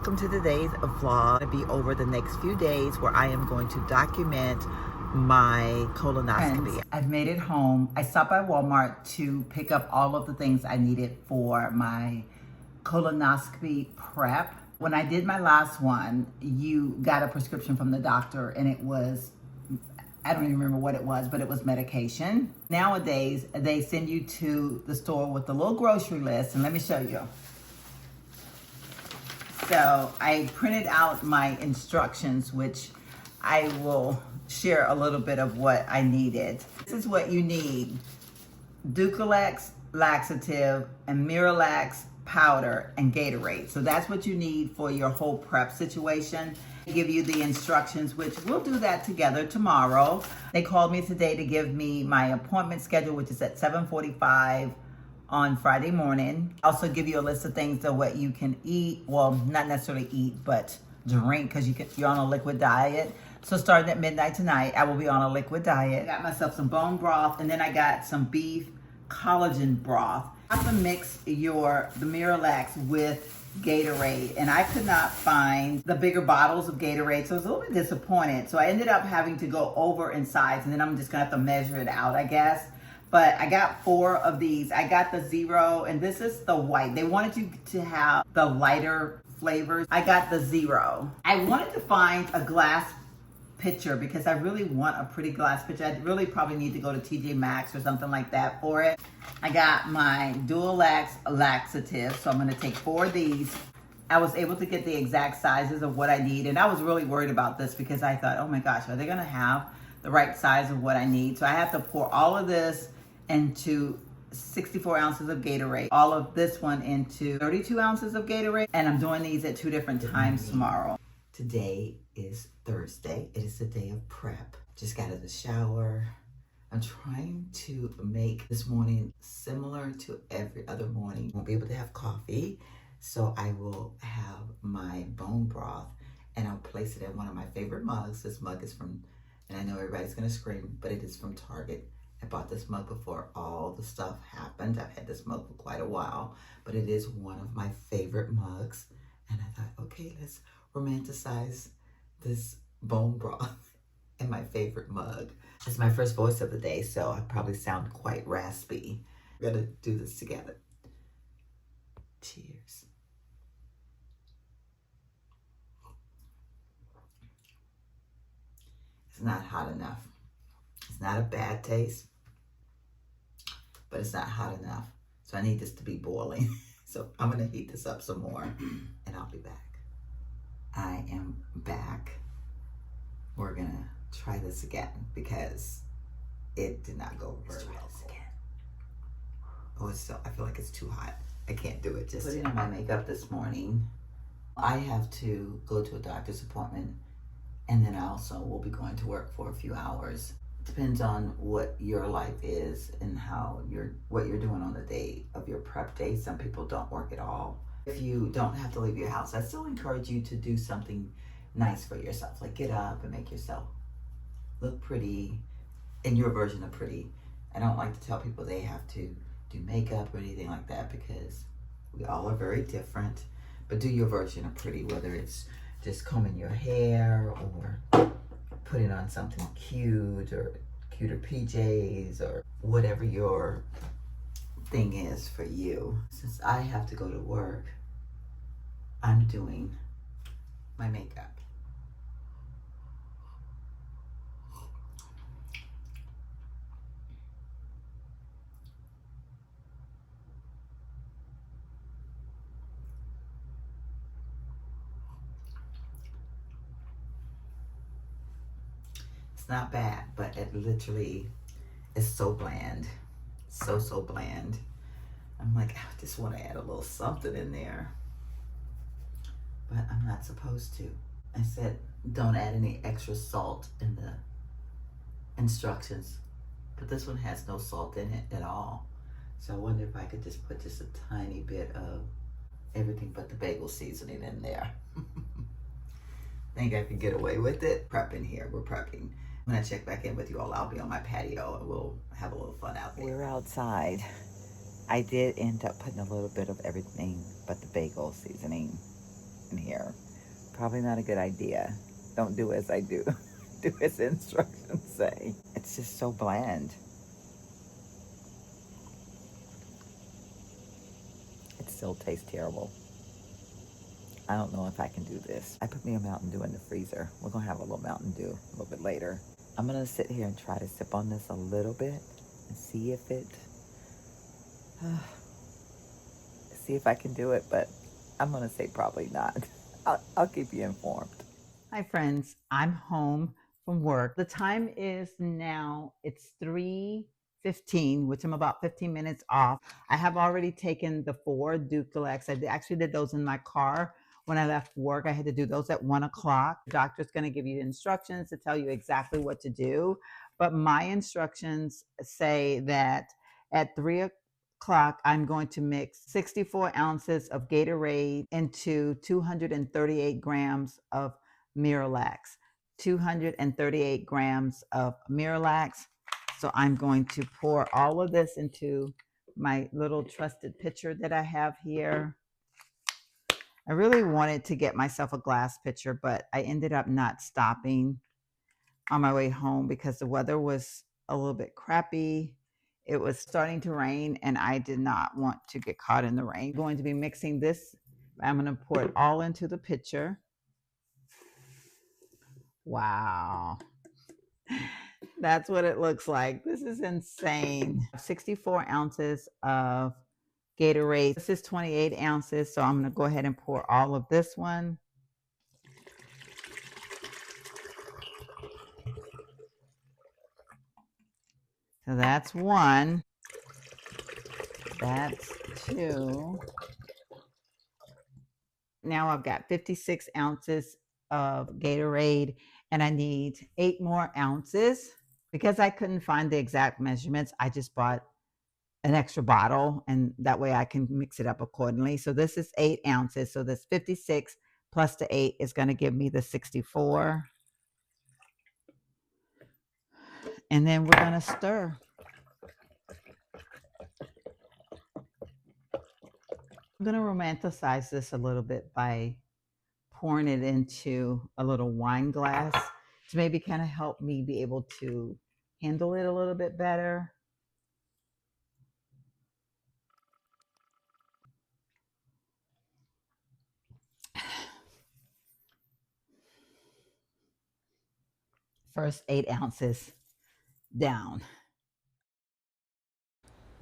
welcome to today's vlog. It'll be over the next few days where I am going to document my colonoscopy. Friends, I've made it home. I stopped by Walmart to pick up all of the things I needed for my colonoscopy prep. When I did my last one, you got a prescription from the doctor and it was, I don't even remember what it was, but it was medication. Nowadays, they send you to the store with a little grocery list, and let me show you. So I printed out my instructions, which I will share a little bit of what I needed. This is what you need: Ducalex laxative and Miralax powder and Gatorade. So that's what you need for your whole prep situation. I give you the instructions, which we'll do that together tomorrow. They called me today to give me my appointment schedule, which is at 7:45 on Friday morning. Also give you a list of things of what you can eat. Well, not necessarily eat, but drink, because you're on a liquid diet. So starting at midnight tonight, I will be on a liquid diet. I got myself some bone broth, and then I got some beef collagen broth. You have to mix the Miralax with Gatorade, and I could not find the bigger bottles of Gatorade, so I was a little bit disappointed. So I ended up having to go over in size, and then I'm just gonna have to measure it out, I guess. But I got 4 of these. I got the 0, and this is the white. They wanted you to have the lighter flavors. I got the 0. I wanted to find a glass pitcher because I really want a pretty glass pitcher. I really probably need to go to TJ Maxx or something like that for it. I got my Ducalex laxative, so I'm gonna take 4 of these. I was able to get the exact sizes of what I need, and I was really worried about this because I thought, oh my gosh, are they gonna have the right size of what I need? So I have to pour all of this into 64 ounces of Gatorade, all of this one into 32 ounces of Gatorade, and I'm doing these at 2 different times tomorrow. Today is Thursday. It is the day of prep. Just got out of the shower. I'm trying to make this morning similar to every other morning. Won't be able to have coffee, so I will have my bone broth and I'll place it in one of my favorite mugs. This mug is from, and I know everybody's gonna scream, but it is from Target. I bought this mug before all the stuff happened. I've had this mug for quite a while, but it is one of my favorite mugs. And I thought, okay, let's romanticize this bone broth in my favorite mug. It's my first voice of the day, so I probably sound quite raspy. We're gonna do this together. Cheers. It's not hot enough. It's not a bad taste, but it's not hot enough. So I need this to be boiling. So I'm gonna heat this up some more and I'll be back. I am back. We're gonna try this again because it did not go very well. Oh, it's still, I feel like it's too hot. I can't do it. Just putting on my makeup this morning. I have to go to a doctor's appointment, and then I also will be going to work for a few hours. Depends on what your life is and what you're doing on the day of your prep day. Some people don't work at all. If you don't have to leave your house, I still encourage you to do something nice for yourself, like get up and make yourself look pretty in your version of pretty. I don't like to tell people they have to do makeup or anything like that because we all are very different, but do your version of pretty, whether it's just combing your hair or putting on something cute or cuter PJs or whatever your thing is for you. Since I have to go to work, I'm doing my makeup. It's not bad, but it literally is so bland. So bland. I'm like, I just want to add a little something in there, but I'm not supposed to. I said, don't add any extra salt in the instructions, but this one has no salt in it at all. So I wonder if I could just put just a tiny bit of everything but the bagel seasoning in there. Think I can get away with it? Prepping here, we're prepping. When I check back in with you all, I'll be on my patio and we'll have a little fun out there. We're outside. I did end up putting a little bit of everything but the bagel seasoning in here. Probably not a good idea. Don't do as I do. Do as the instructions say. It's just so bland. It still tastes terrible. I don't know if I can do this. I put me a Mountain Dew in the freezer. We're gonna have a little Mountain Dew a little bit later. I'm gonna sit here and try to sip on this a little bit and see if it, see if I can do it, but I'm gonna say probably not. I'll keep you informed. Hi friends, I'm home from work. The time is now, it's 3:15, which I'm about 15 minutes off. I have already taken the 4 Ducalex. I actually did those in my car when I left work. I had to do those at 1 o'clock. The doctor's gonna give you instructions to tell you exactly what to do. But my instructions say that at 3 o'clock, I'm going to mix 64 ounces of Gatorade into 238 grams of Miralax, 238 grams of Miralax. So I'm going to pour all of this into my little trusted pitcher that I have here. I really wanted to get myself a glass pitcher, but I ended up not stopping on my way home because the weather was a little bit crappy. It was starting to rain and I did not want to get caught in the rain. I'm going to be mixing this. I'm going to pour it all into the pitcher. Wow. That's what it looks like. This is insane. 64 ounces of Gatorade. This is 28 ounces. So I'm going to go ahead and pour all of this one. So that's 1. That's 2. Now I've got 56 ounces of Gatorade and I need 8 more ounces. Because I couldn't find the exact measurements, I just bought an extra bottle and that way I can mix it up accordingly. So this is 8 ounces. So this 56 plus the 8 is going to give me the 64. And then we're going to stir. I'm going to romanticize this a little bit by pouring it into a little wine glass to maybe kind of help me be able to handle it a little bit better. First 8 ounces down.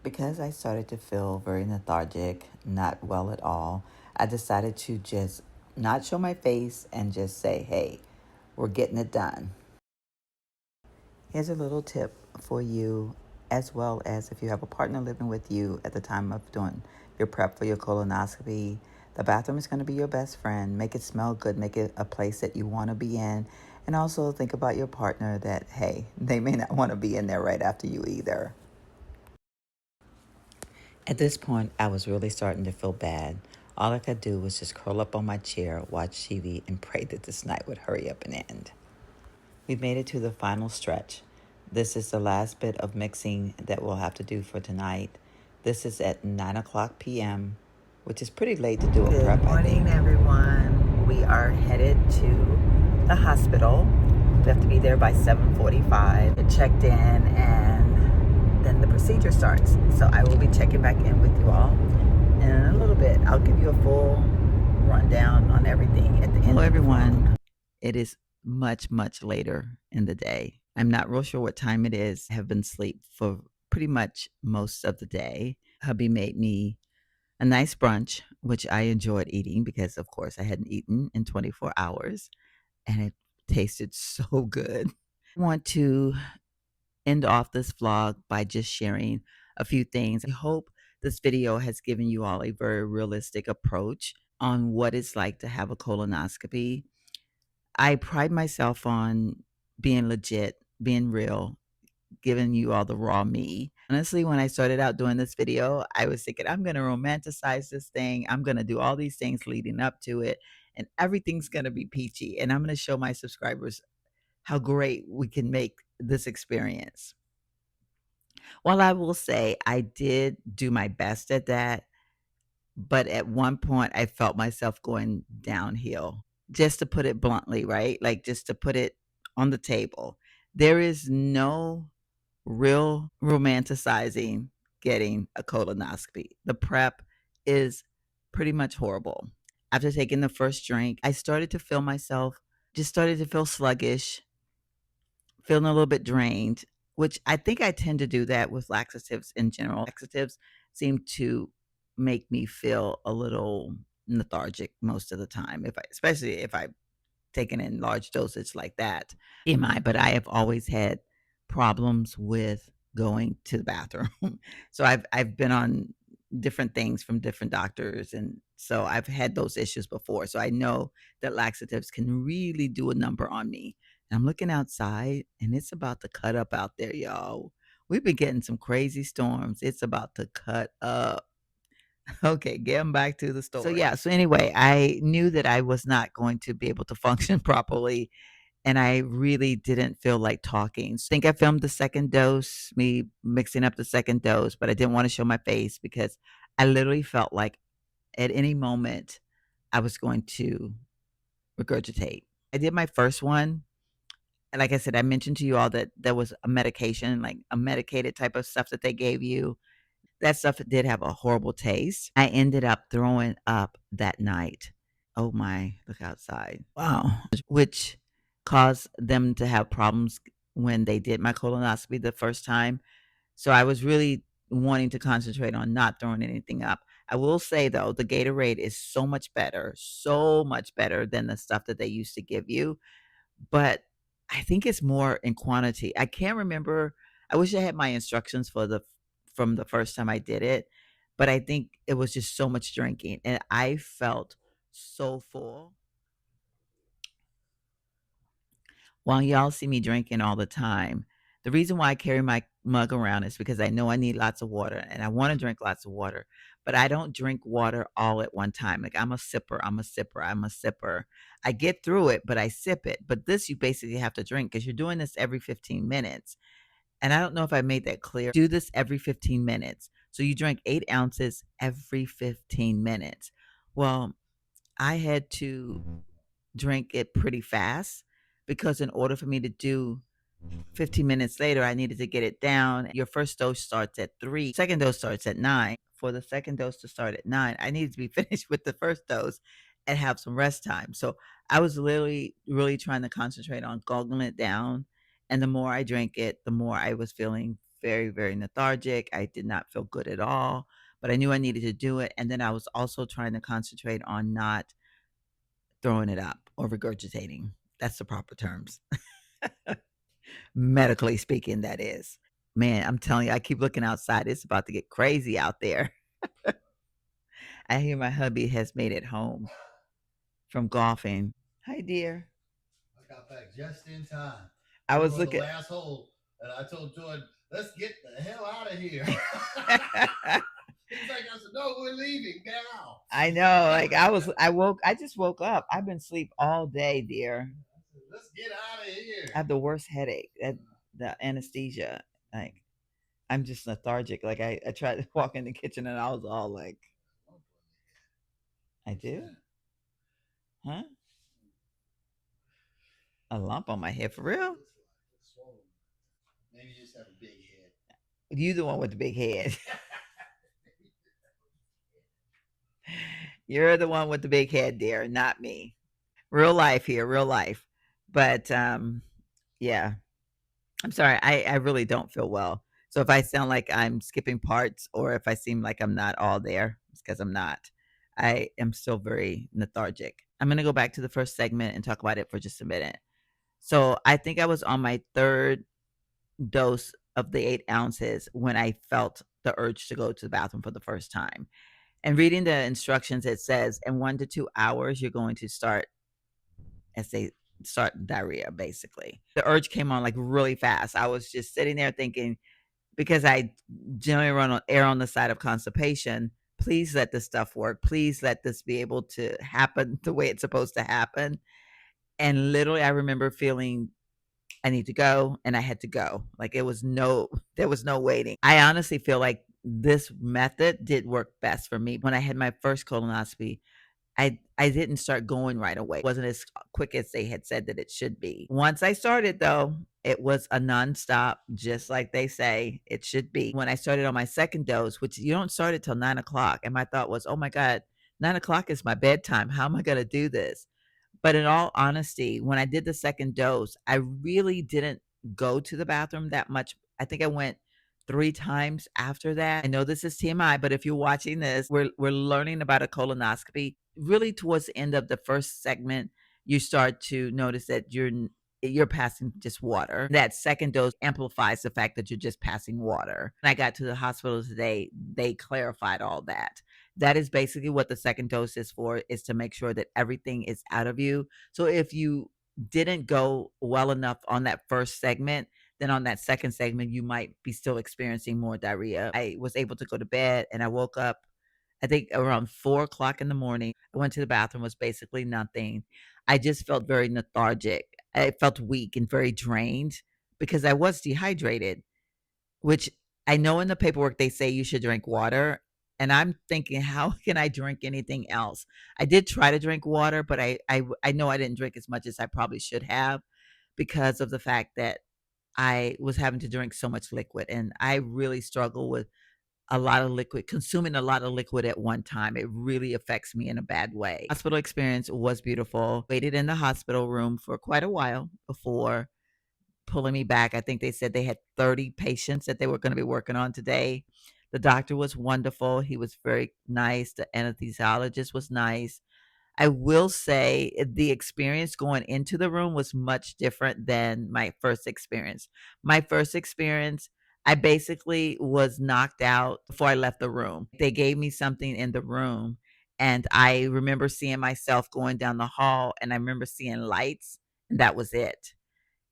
Because I started to feel very lethargic, not well at all, I decided to just not show my face and just say, hey, we're getting it done. Here's a little tip for you, as well as if you have a partner living with you at the time of doing your prep for your colonoscopy. The bathroom is going to be your best friend. Make it smell good. Make it a place that you want to be in. And also think about your partner that, hey, they may not want to be in there right after you either. At this point, I was really starting to feel bad. All I could do was just curl up on my chair, watch TV, and pray that this night would hurry up and end. We made it to the final stretch. This is the last bit of mixing that we'll have to do for tonight. This is at 9 o'clock p.m., which is pretty late to do a prep, I think. Good morning, everyone. We are headed to the hospital. We have to be there by 7:45. Get checked in, and then the procedure starts. So I will be checking back in with you all in a little bit. I'll give you a full rundown on everything at the end. Hello, everyone. It is much, much later in the day. I'm not real sure what time it is. I have been asleep for pretty much most of the day. Hubby made me a nice brunch, which I enjoyed eating because, of course, I hadn't eaten in 24 hours and it tasted so good. I want to end off this vlog by just sharing a few things. I hope this video has given you all a very realistic approach on what it's like to have a colonoscopy. I pride myself on being legit, being real, giving you all the raw me. Honestly, when I started out doing this video, I was thinking, I'm going to romanticize this thing. I'm going to do all these things leading up to it, and everything's going to be peachy. And I'm going to show my subscribers how great we can make this experience. While I will say I did do my best at that, but at one point I felt myself going downhill. Just to put it bluntly, right? Like just to put it on the table. There is no real romanticizing getting a colonoscopy. The prep is pretty much horrible. After taking the first drink, I started to feel myself, just started to feel sluggish, feeling a little bit drained, which I think I tend to do that with laxatives in general. Laxatives seem to make me feel a little lethargic most of the time, if I, especially if I taken in large dosage like that. TMI, but I have always had problems with going to the bathroom. So I've been on different things from different doctors, and so I've had those issues before. So I know that laxatives can really do a number on me. And I'm looking outside and it's about to cut up out there, y'all. We've been getting some crazy storms. It's about to cut up. Okay, getting back to the story. So yeah, so anyway, I knew that I was not going to be able to function properly, and I really didn't feel like talking. So I think I filmed the second dose, me mixing up the second dose, but I didn't want to show my face because I literally felt like at any moment I was going to regurgitate. I did my first one. And like I said, I mentioned to you all that there was a medication, like a medicated type of stuff that they gave you. That stuff did have a horrible taste. I ended up throwing up that night. Oh my, look outside. Wow. Which caused them to have problems when they did my colonoscopy the first time. So I was really wanting to concentrate on not throwing anything up. I will say though, the Gatorade is so much better than the stuff that they used to give you, but I think it's more in quantity. I can't remember. I wish I had my instructions for the from the first time I did it, but I think it was just so much drinking and I felt so full. While y'all see me drinking all the time, the reason why I carry my mug around is because I know I need lots of water and I want to drink lots of water, but I don't drink water all at one time. Like I'm a sipper, I'm a sipper, I'm a sipper. I get through it, but I sip it. But this you basically have to drink because you're doing this every 15 minutes. And I don't know if I made that clear. Do this every 15 minutes. So you drink 8 ounces every 15 minutes. Well, I had to drink it pretty fast because in order for me to do 15 minutes later, I needed to get it down. Your first dose starts at 3, second dose starts at 9. For the second dose to start at 9, I needed to be finished with the first dose and have some rest time. So I was literally really trying to concentrate on goggling it down. And the more I drank it, the more I was feeling very, very lethargic. I did not feel good at all, but I knew I needed to do it. And then I was also trying to concentrate on not throwing it up or regurgitating. That's the proper terms. Medically speaking, that is. Man, I'm telling you, I keep looking outside. It's about to get crazy out there. I hear my hubby has made it home from golfing. Hi, dear. I got back just in time. I was looking the last hole, and I told Jordan, "Let's get the hell out of here." He's like, I said, "No, we're leaving now." I know. Like I just woke up. I've been asleep all day, dear. I said, "Let's get out of here." I have the worst headache. The anesthesia. Like I'm just lethargic. Like I tried to walk in the kitchen and I was all like, I do? Huh? A lump on my head for real? Maybe you just have a big head. You the one with the big head. You're the one with the big head, dear, not me. Real life here, real life. But yeah. I'm sorry. I really don't feel well. So if I sound like I'm skipping parts or if I seem like I'm not all there, it's because I'm not. I am still very lethargic. I'm going to go back to the first segment and talk about it for just a minute. So I think I was on my third dose of the 8 ounces when I felt the urge to go to the bathroom for the first time. And reading the instructions, it says in 1 to 2 hours, you're going to start, as they start diarrhea, basically. The urge came on like really fast. I was just sitting there thinking, because I generally run on air on the side of constipation, please let this stuff work. Please let this be able to happen the way it's supposed to happen. And literally, I remember feeling I need to go and I had to go. Like it was no, there was no waiting. I honestly feel like this method did work best for me. When I had my first colonoscopy, I didn't start going right away. It wasn't as quick as they had said that it should be. Once I started though, it was a nonstop, just like they say it should be. When I started on my second dose, which you don't start it till 9 o'clock, and my thought was, oh my God, 9 o'clock is my bedtime. How am I going to do this? But in all honesty, when I did the second dose, I really didn't go to the bathroom that much. I think I went 3 times after that. I know this is TMI, but if you're watching this, we're learning about a colonoscopy. Really towards the end of the first segment, you start to notice that you're passing just water. That second dose amplifies the fact that you're just passing water. When I got to the hospital today, they clarified all that. That is basically what the second dose is for, is to make sure that everything is out of you. So if you didn't go well enough on that first segment, then on that second segment, you might be still experiencing more diarrhea. I was able to go to bed and I woke up, I think around 4 o'clock in the morning. I went to the bathroom, was basically nothing. I just felt very lethargic. I felt weak and very drained because I was dehydrated, which I know in the paperwork they say you should drink water. And I'm thinking, how can I drink anything else? I did try to drink water, but I know I didn't drink as much as I probably should have because of the fact that I was having to drink so much liquid. And I really struggle with a lot of liquid, consuming a lot of liquid at one time. It really affects me in a bad way. Hospital experience was beautiful. Waited in the hospital room for quite a while before pulling me back. I think they said they had 30 patients that they were going to be working on today. The doctor was wonderful. He was very nice. The anesthesiologist was nice. I will say the experience going into the room was much different than my first experience. My first experience, I basically was knocked out before I left the room. They gave me something in the room, and I remember seeing myself going down the hall, and I remember seeing lights, and that was it.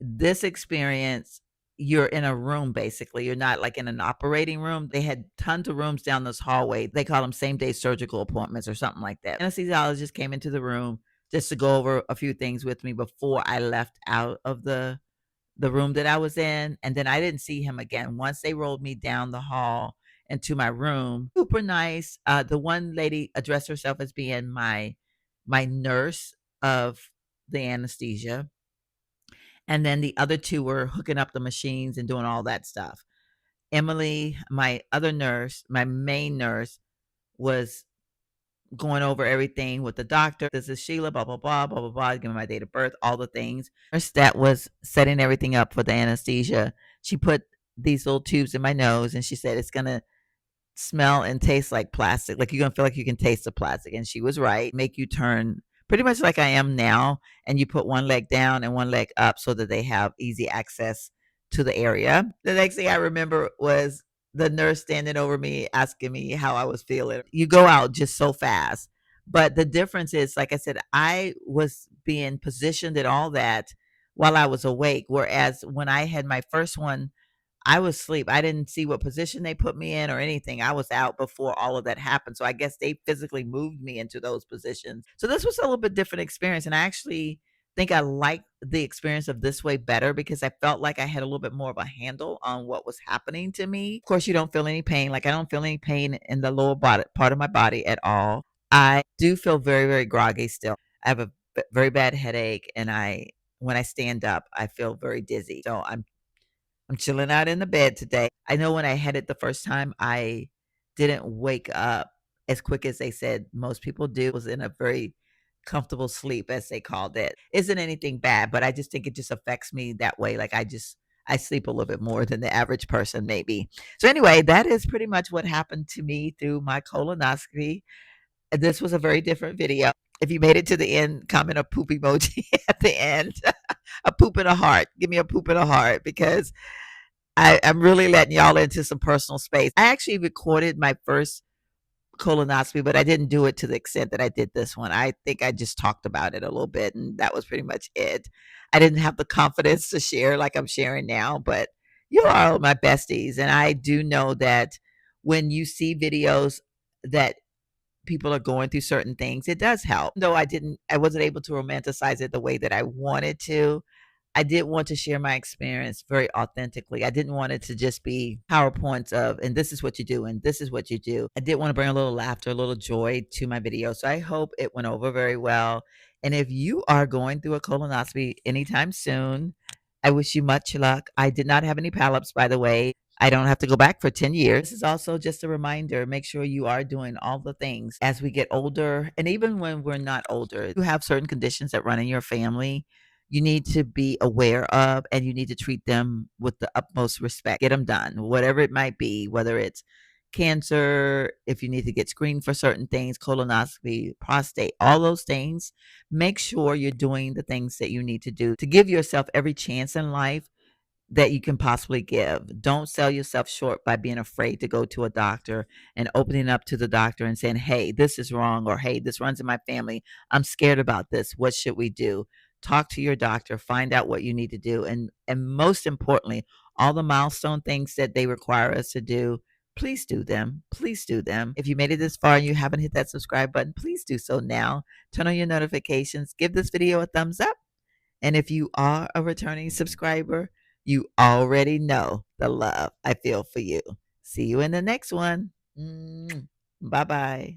This experience, you're in a room basically. You're not like in an operating room. They had tons of rooms down this hallway. They call them same day surgical appointments or something like that. Anesthesiologist came into the room just to go over a few things with me before I left out of the room that I was in. And then I didn't see him again. Once they rolled me down the hall into my room, super nice. The one lady addressed herself as being my nurse of the anesthesia, and then the other 2 were hooking up the machines and doing all that stuff. Emily, my other nurse, my main nurse, was going over everything with the doctor. This is Sheila, blah, blah, blah, blah, blah, blah, giving my date of birth, all the things. Nurse that was setting everything up for the anesthesia, she put these little tubes in my nose and she said, it's going to smell and taste like plastic. Like you're gonna feel like you can taste the plastic. And she was right. Make you turn pretty much like I am now, and you put one leg down and one leg up so that they have easy access to the area. The next thing I remember was the nurse standing over me asking me how I was feeling. You go out just so fast. But the difference is, like I said, I was being positioned and all that while I was awake. Whereas when I had my first one, I was asleep. I didn't see what position they put me in or anything. I was out before all of that happened. So I guess they physically moved me into those positions. So this was a little bit different experience. And I actually think I liked the experience of this way better because I felt like I had a little bit more of a handle on what was happening to me. Of course, you don't feel any pain. Like I don't feel any pain in the lower body part of my body at all. I do feel very, very groggy still. I have a very bad headache, and when I stand up, I feel very dizzy. So I'm chilling out in the bed today. I know when I had it the first time, I didn't wake up as quick as they said most people do. I was in a very comfortable sleep, as they called it. Isn't anything bad, but I just think it just affects me that way. Like I sleep a little bit more than the average person, maybe. So anyway, that is pretty much what happened to me through my colonoscopy. This was a very different video. If you made it to the end, comment a poop emoji at the end. A poop and a heart. Give me a poop and a heart because I'm really letting y'all into some personal space. I actually recorded my first colonoscopy, but I didn't do it to the extent that I did this one. I think I just talked about it a little bit, and that was pretty much it. I didn't have the confidence to share like I'm sharing now, but you are all my besties. And I do know that when you see videos that people are going through certain things, it does help. Though I wasn't able to romanticize it the way that I wanted to. I did want to share my experience very authentically. I didn't want it to just be PowerPoints of, and this is what you do, and this is what you do. I did want to bring a little laughter, a little joy to my video. So I hope it went over very well. And if you are going through a colonoscopy anytime soon, I wish you much luck. I did not have any polyps, by the way. I don't have to go back for 10 years. This is also just a reminder, make sure you are doing all the things as we get older. And even when we're not older, you have certain conditions that run in your family you need to be aware of, and you need to treat them with the utmost respect. Get them done, whatever it might be, whether it's cancer, if you need to get screened for certain things, colonoscopy, prostate, all those things. Make sure you're doing the things that you need to do to give yourself every chance in life that you can possibly give. Don't sell yourself short by being afraid to go to a doctor and opening up to the doctor and saying, "Hey, this is wrong," or "Hey, this runs in my family. I'm scared about this. What should we do?" Talk to your doctor, find out what you need to do, and most importantly, all the milestone things that they require us to do, please do them. Please do them. If you made it this far and you haven't hit that subscribe button, please do so now. Turn on your notifications. Give this video a thumbs up, and if you are a returning subscriber, you already know the love I feel for you. See you in the next one. Bye bye.